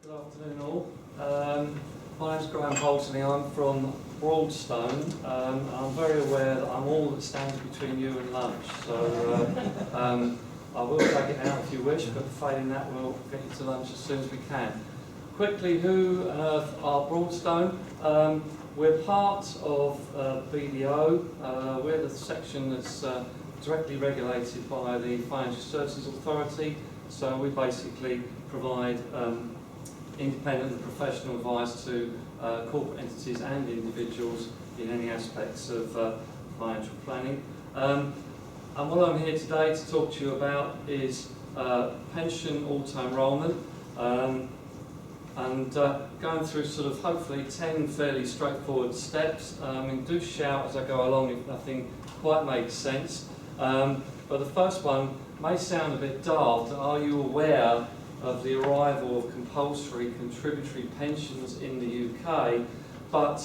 Good afternoon all. My name's Poulteney. I'm from Broadstone. I'm very aware that I'm all that stands between you and lunch, so I will take it out if you wish, but failing that we'll get you to lunch as soon as we can. Quickly, who on earth are Broadstone? We're part of BDO. We're the section that's directly regulated by the Financial Services Authority, so we basically provide independent and professional advice to corporate entities and individuals in any aspects of financial planning. And what I'm here today to talk to you about is pension auto-enrollment, and going through sort of hopefully 10 fairly straightforward steps. Do shout as I go along if nothing quite makes sense. But the first one may sound a bit daft. Are you aware of the arrival of compulsory contributory pensions in the UK? But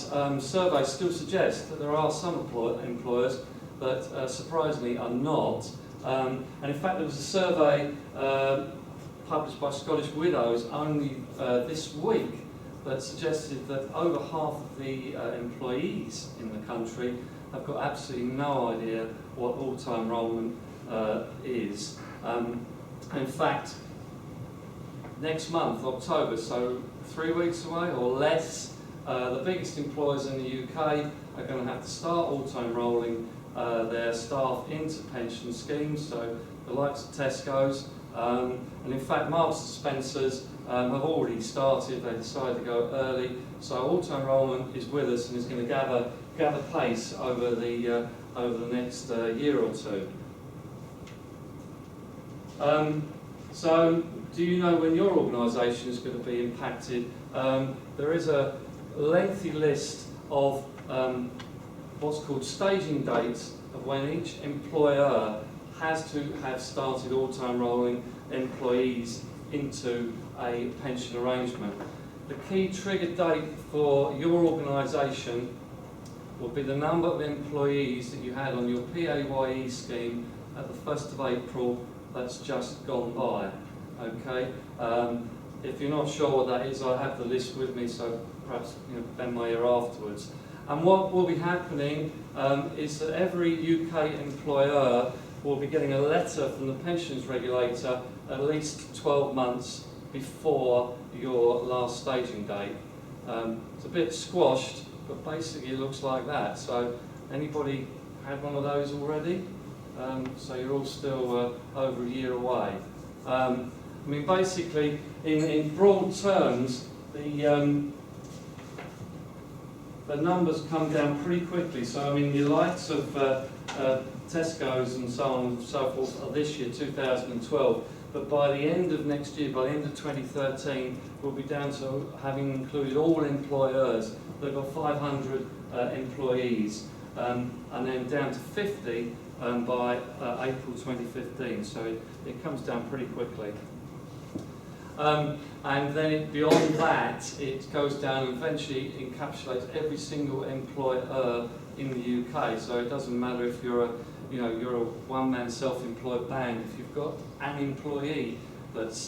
surveys still suggest that there are some employers that surprisingly are not. And in fact there was a survey published by Scottish Widows only this week that suggested that over half of the employees in the country have got absolutely no idea what auto-enrollment is. In fact, next month, October, so 3 weeks away or less, the biggest employers in the UK are going to have to start auto-enrolling their staff into pension schemes, so the likes of Tesco's, and in fact Marks and Spencer's have already started. They decided to go early, so auto-enrolment is with us and is going to gather pace over the next year or two. So, do you know when your organisation is going to be impacted? There is a lengthy list of what's called staging dates of when each employer has to have started auto-enrolling employees into a pension arrangement. The key trigger date for your organisation will be the number of employees that you had on your PAYE scheme at the 1st of April that's just gone by. Okay, if you're not sure what that is, I have the list with me, so perhaps bend my ear afterwards. And what will be happening is that every UK employer will be getting a letter from the pensions regulator at least 12 months before your last staging date. It's a bit squashed, but basically it looks like that. So anybody had one of those already? So you're all still over a year away. Basically, in broad terms, the numbers come down pretty quickly. So, the likes of Tesco's and so on and so forth are this year, 2012. But by the end of next year, by the end of 2013, we'll be down to having included all employers. They've got 500 employees, and then down to 50 by April 2015. So it comes down pretty quickly. And then beyond that, it goes down and eventually encapsulates every single employer in the UK. So it doesn't matter if you're a one-man self-employed band. If you've got an employee that's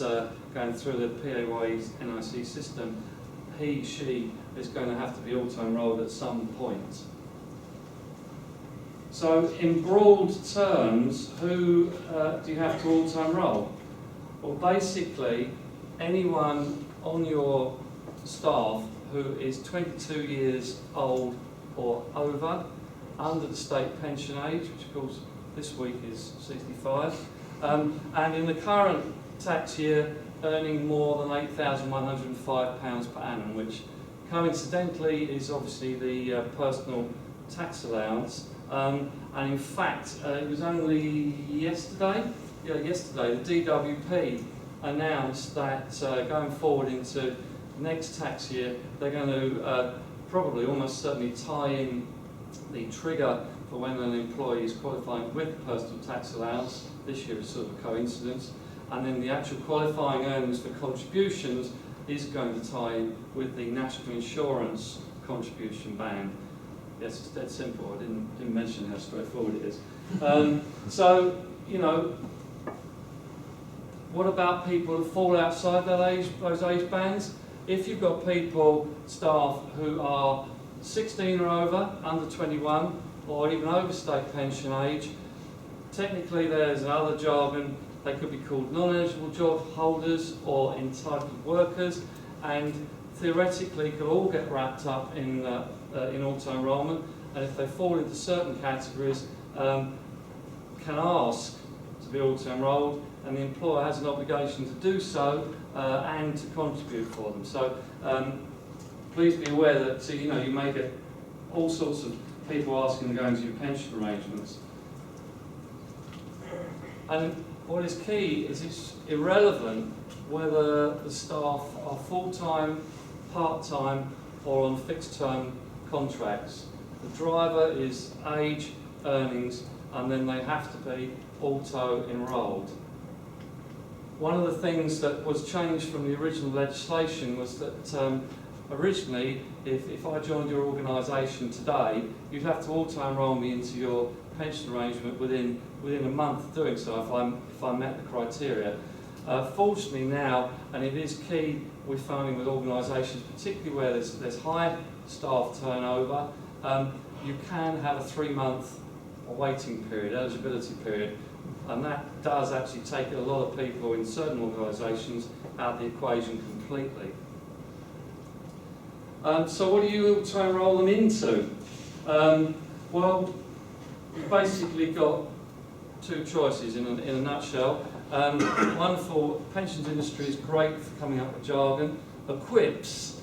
going through the PAYE NIC system, she is going to have to be auto-enrolled at some point. So in broad terms, who do you have to auto-enroll? Well, basically, anyone on your staff who is 22 years old or over, under the state pension age, which of course this week is 65, and in the current tax year earning more than £8,105 per annum, which coincidentally is obviously the personal tax allowance. And in fact, it was only yesterday, the DWP announced that going forward into next tax year, they're going to probably almost certainly tie in the trigger for when an employee is qualifying with personal tax allowance. This year is sort of a coincidence. And then the actual qualifying earnings for contributions is going to tie in with the national insurance contribution band. Yes, it's dead simple. I didn't mention how straightforward it is. So, what about people who fall outside those age bands? if you've got people, staff who are 16 or over, under 21, or even over state pension age, technically there's another jargon. They could be called non-eligible job holders or entitled workers, and theoretically could all get wrapped up in auto-enrollment, and if they fall into certain categories, can ask to be auto-enrolled, and the employer has an obligation to do so and to contribute for them. So please be aware that you may get all sorts of people asking to go into your pension arrangements. And what is key is it's irrelevant whether the staff are full-time, part-time, or on fixed-term contracts. The driver is age, earnings, and then they have to be auto-enrolled. One of the things that was changed from the original legislation was that originally, if I joined your organisation today, you'd have to auto-enrol me into your pension arrangement within a month of doing so if I met the criteria. Fortunately now, and it is key we're finding with organisations, particularly where there's high staff turnover, you can have a 3-month waiting period, eligibility period, and that does actually take a lot of people in certain organisations out of the equation completely. So what do you auto-enrol them into? Well, you've basically got two choices in a nutshell. One for pensions industry is great for coming up with jargon. EQUIPS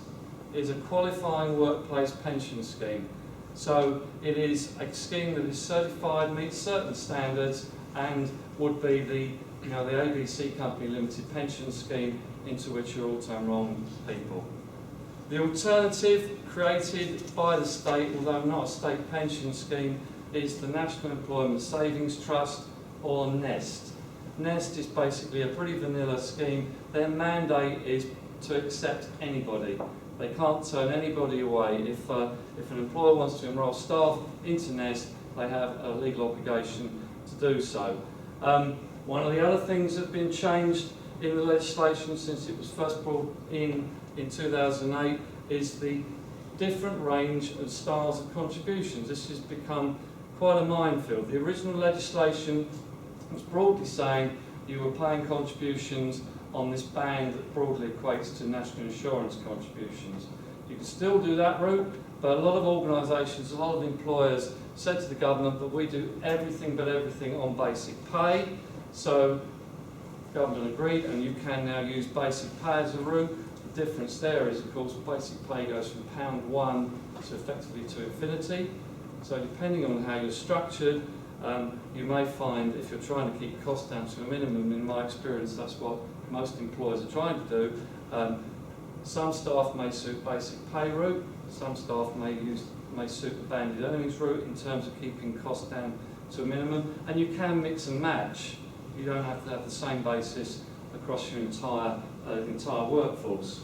is a qualifying workplace pension scheme. So it is a scheme that is certified, meets certain standards, and would be the ABC Company Limited pension scheme into which you're auto-enrolling people. The alternative created by the state, although not a state pension scheme, is the National Employment Savings Trust, or NEST. NEST is basically a pretty vanilla scheme. Their mandate is to accept anybody. They can't turn anybody away. If an employer wants to enrol staff into NEST, they have a legal obligation to do so. One of the other things that have been changed in the legislation since it was first brought in 2008 is the different range of styles of contributions. This has become quite a minefield. The original legislation was broadly saying you were paying contributions on this band that broadly equates to national insurance contributions. You can still do that route, but a lot of organisations, a lot of employers said to the government that we do everything but everything on basic pay. So the government agreed, and you can now use basic pay as a route. The difference there is, of course, basic pay goes from £1 to effectively to infinity. So depending on how you're structured, you may find if you're trying to keep costs down to a minimum, in my experience that's what most employers are trying to do. Some staff may suit basic pay route, some staff may suit the banded earnings route in terms of keeping costs down to a minimum, and you can mix and match. You don't have to have the same basis across your entire workforce.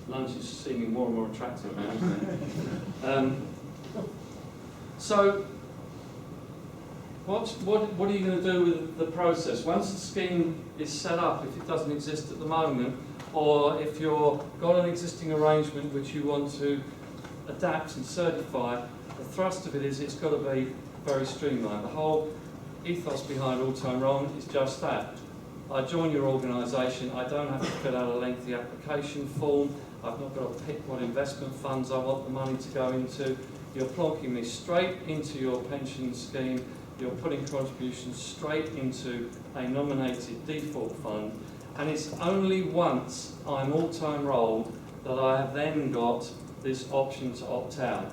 Lunch is seeming more and more attractive now, isn't it? So, what are you going to do with the process? Once the scheme is set up, if it doesn't exist at the moment, or if you've got an existing arrangement which you want to adapt and certify, the thrust of it is it's got to be very streamlined. The whole ethos behind auto-enrolment is just that. I join your organisation, I don't have to fill out a lengthy application form, I've not got to pick what investment funds I want the money to go into. You're plonking me straight into your pension scheme, you're putting contributions straight into a nominated default fund, and it's only once I'm auto-enrolled that I have then got this option to opt out.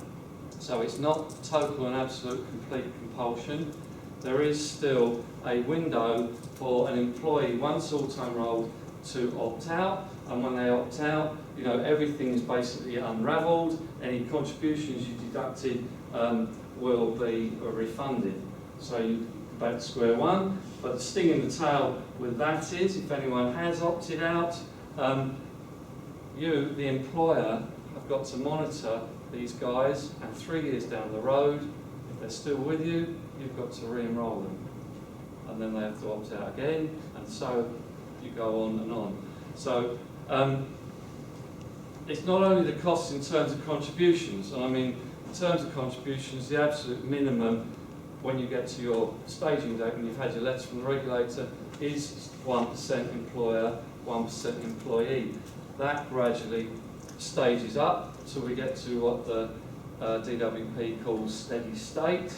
So it's not total and absolute complete compulsion. There is still a window for an employee, once auto-enrolled, to opt out, and when they opt out, everything is basically unravelled. Any contributions you deducted will be refunded. So you go back to square one. But the sting in the tail with that is, if anyone has opted out, you, the employer, have got to monitor these guys, and 3 years down the road, if they're still with you, you've got to re-enroll them. And then they have to opt out again, and so you go on and on. So it's not only the costs in terms of contributions, and I mean in terms of contributions, the absolute minimum when you get to your staging date, when you've had your letter from the regulator, is 1% employer, 1% employee. That gradually stages up until we get to what the DWP calls steady state,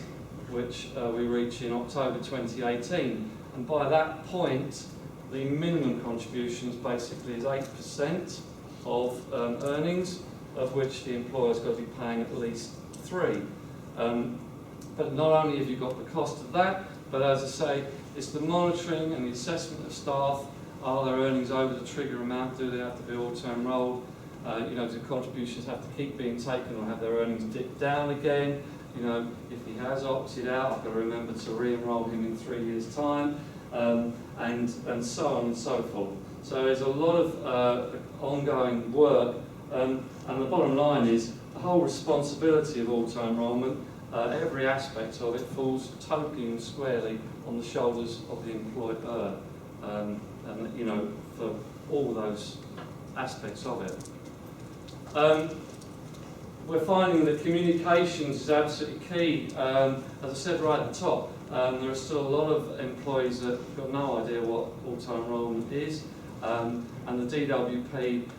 which we reach in October 2018. And by that point, the minimum contributions basically is 8% of earnings, of which the employer's got to be paying at least 3%. But not only have you got the cost of that, but as I say, it's the monitoring and the assessment of staff. Are their earnings over the trigger amount? Do they have to be auto-enrolled? Do contributions have to keep being taken, or have their earnings dip down again? If he has opted out, I've got to remember to re-enroll him in 3 years' time, and so on and so forth. So there's a lot of ongoing work, and the bottom line is the whole responsibility of auto-enrollment. Every aspect of it falls totally and squarely on the shoulders of the employer, and for all those aspects of it. We're finding that communications is absolutely key. As I said right at the top, there are still a lot of employees that have got no idea what auto-enrollment is, and the DWP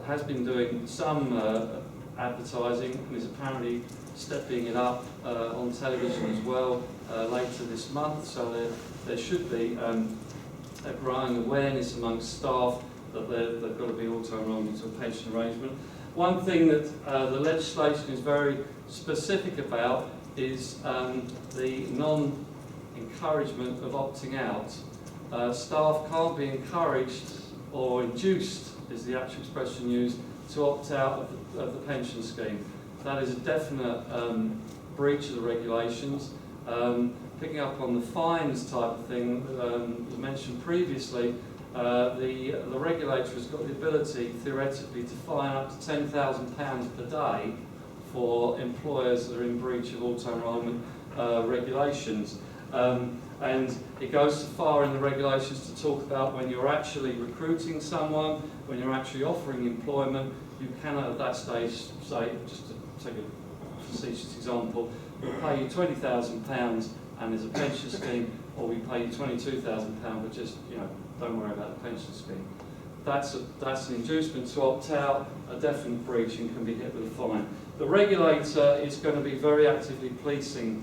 has been doing some advertising and is apparently stepping it up on television as well later this month, so there should be a growing awareness amongst staff that they've got to be auto-enrolled into a pension arrangement. One thing that the legislation is very specific about is the non-encouragement of opting out. Staff can't be encouraged or induced, is the actual expression used, to opt out of the pension scheme. That is a definite breach of the regulations. Picking up on the fines type of thing that was mentioned previously, the regulator has got the ability, theoretically, to fine up to £10,000 per day for employers that are in breach of auto-enrollment regulations. And it goes so far in the regulations to talk about when you're actually recruiting someone, when you're actually offering employment, you cannot at that stage say, just to take a facetious example, we'll pay you £20,000 and there's a pension scheme, or we pay you £22,000 but just, don't worry about the pension scheme. That's an inducement to opt out, a definite breach, and can be hit with a fine. The regulator is going to be very actively policing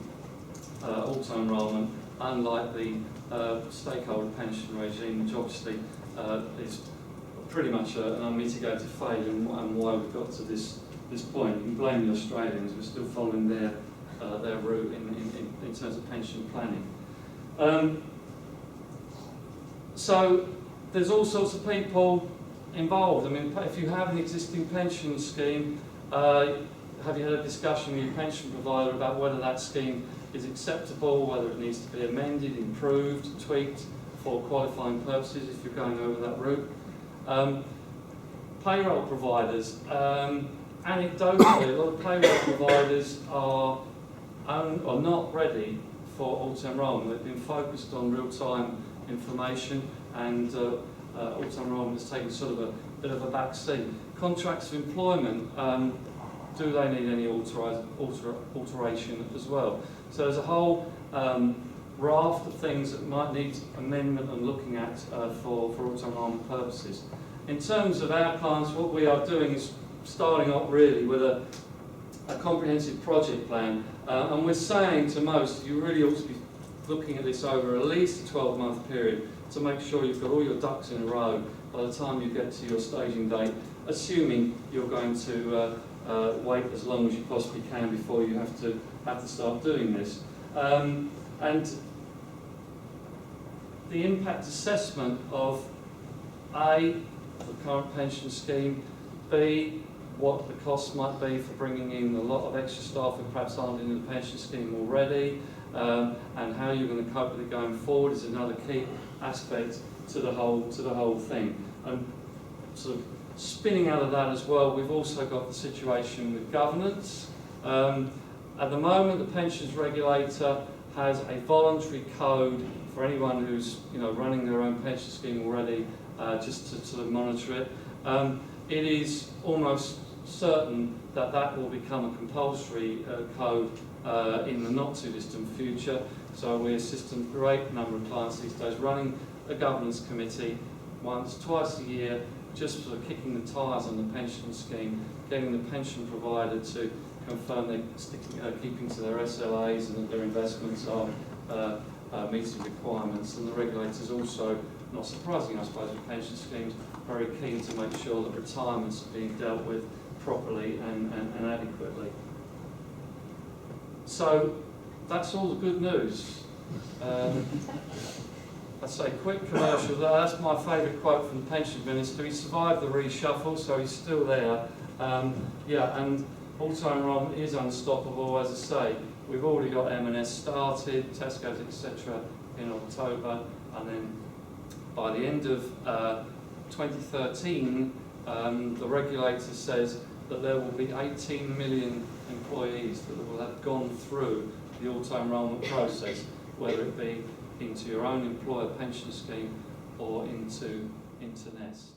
auto-enrollment, unlike the stakeholder pension regime, which obviously is pretty much an unmitigated failure, and why we've got to this point. You can blame the Australians, we're still following their route in terms of pension planning. So there's all sorts of people involved. I mean, if you have an existing pension scheme, have you had a discussion with your pension provider about whether that scheme is acceptable, whether it needs to be amended, improved, tweaked for qualifying purposes if you're going over that route? Payroll providers. Anecdotally, a lot of payroll providers are not ready for auto-enrollment. They've been focused on real-time information, and auto-enrollment has taken sort of a bit of a back seat. Contracts of employment, do they need any alteration as well? So there's a whole raft of things that might need amendment and looking at for auto-enrollment purposes. In terms of our clients, what we are doing is starting up really with a comprehensive project plan, and we're saying to most, you really ought to be looking at this over at least a 12-month period to make sure you've got all your ducks in a row by the time you get to your staging date, assuming you're going to wait as long as you possibly can before you have to start doing this. And the impact assessment of A, the current pension scheme, B, what the costs might be for bringing in a lot of extra staff who perhaps aren't in the pension scheme already, and how you're going to cope with it going forward is another key aspect to the whole thing. And sort of spinning out of that as well, we've also got the situation with governance. At the moment, the pensions regulator has a voluntary code for anyone who's running their own pension scheme already just to sort of monitor it. It is almost certain that that will become a compulsory code in the not too distant future. So we assist a great number of clients these days running a governance committee twice a year, just sort of kicking the tyres on the pension scheme, getting the pension provider to confirm they're keeping to their SLAs and that their investments are meeting requirements. And the regulators also, not surprising I suppose with pension schemes, very keen to make sure that retirements are being dealt with properly and adequately. So that's all the good news. I'd say quick commercial. That's my favourite quote from the pension minister. He survived the reshuffle, so he's still there. Yeah, and auto-enrollment is unstoppable, as I say. We've already got M&S started, Tesco's, etc. in October, and then by the end of 2013, the regulator says that there will be 18 million employees that will have gone through the auto-enrollment process, whether it be into your own employer pension scheme or into Nest.